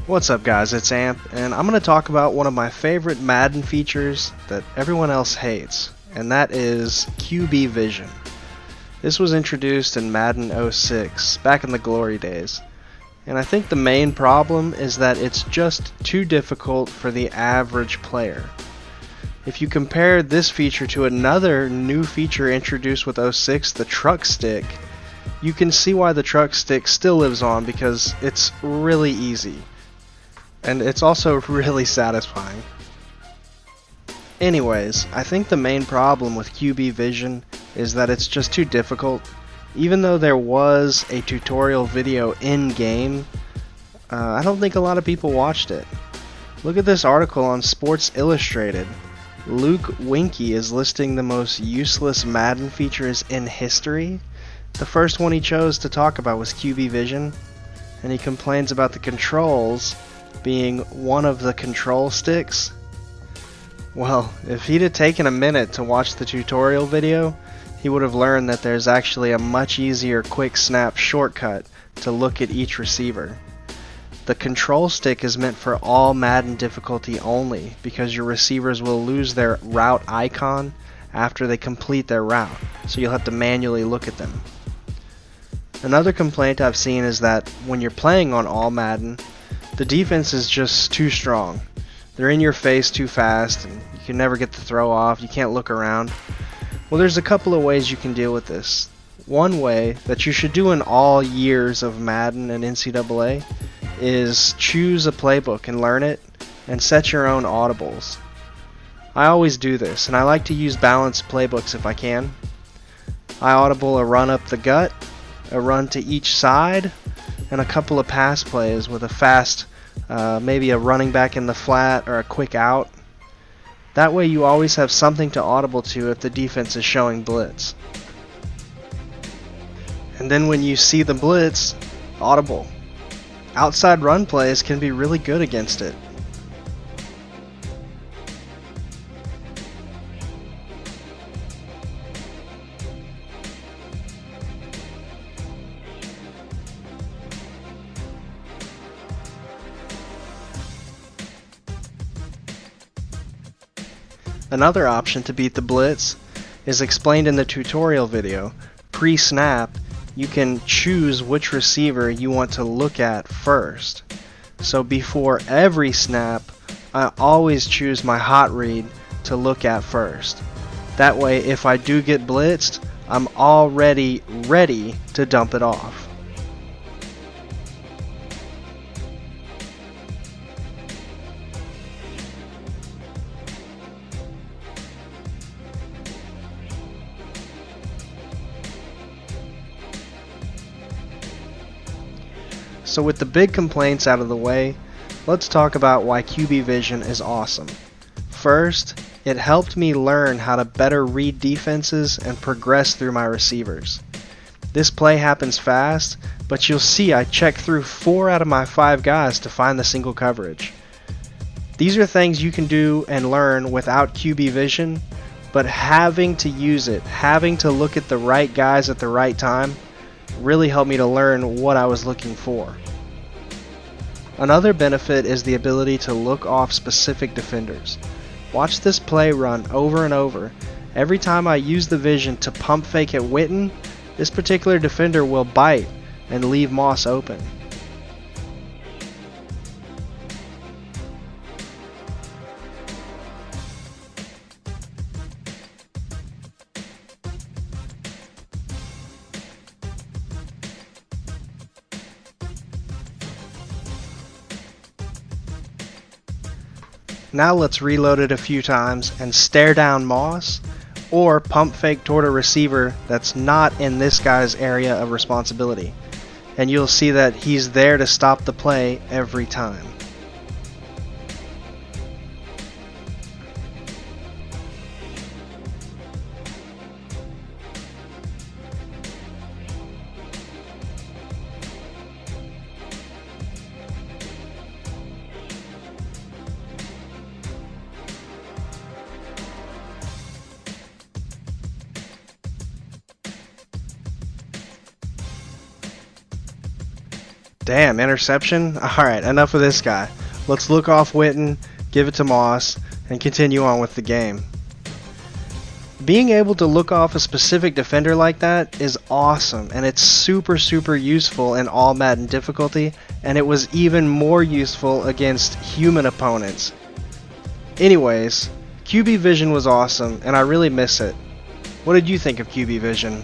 What's up guys, it's Amp, and I'm going to talk about one of my favorite Madden features that everyone else hates, and that is QB Vision. This was introduced in Madden 06, back in the glory days, and I think the main problem is that it's just too difficult for the average player. If you compare this feature to another new feature introduced with 06, the truck stick, you can see why the truck stick still lives on because it's really easy. And it's also really satisfying. Anyways, I think the main problem with QB Vision is that it's just too difficult. Even though there was a tutorial video in-game, I don't think a lot of people watched it. Look at this article on Sports Illustrated. Luke Winky is listing the most useless Madden features in history. The first one he chose to talk about was QB Vision, and he complains about the controls being one of the control sticks. Well, if he'd have taken a minute to watch the tutorial video, he would have learned that there's actually a much easier quick snap shortcut to look at each receiver. The control stick is meant for all Madden difficulty only because your receivers will lose their route icon after they complete their route, so you'll have to manually look at them. Another complaint I've seen is that when you're playing on all Madden, the defense is just too strong. They're in your face too fast, and you can never get the throw off, you can't look around. Well, there's a couple of ways you can deal with this. One way that you should do in all years of Madden and NCAA is choose a playbook and learn it, and set your own audibles. I always do this, and I like to use balanced playbooks if I can. I audible a run up the gut, a run to each side, and a couple of pass plays with a fast, maybe a running back in the flat or a quick out. That way you always have something to audible to if the defense is showing blitz. And then when you see the blitz, audible. Outside run plays can be really good against it. Another option to beat the blitz is explained in the tutorial video. Pre-snap, you can choose which receiver you want to look at first. So before every snap, I always choose my hot read to look at first. That way, if I do get blitzed, I'm already ready to dump it off. So with the big complaints out of the way, let's talk about why QB Vision is awesome. First, it helped me learn how to better read defenses and progress through my receivers. This play happens fast, but you'll see I check through 4 out of my 5 guys to find the single coverage. These are things you can do and learn without QB Vision, but having to use it, having to look at the right guys at the right time, really helped me to learn what I was looking for. Another benefit is the ability to look off specific defenders. Watch this play run over and over. Every time I use the vision to pump fake at Witten, this particular defender will bite and leave Moss open. Now let's reload it a few times and stare down Moss, or pump fake toward a receiver that's not in this guy's area of responsibility. And you'll see that he's there to stop the play every time. Damn, interception? Alright, enough of this guy. Let's look off Witten, give it to Moss, and continue on with the game. Being able to look off a specific defender like that is awesome, and it's super useful in all Madden difficulty, and it was even more useful against human opponents. Anyways, QB Vision was awesome, and I really miss it. What did you think of QB Vision?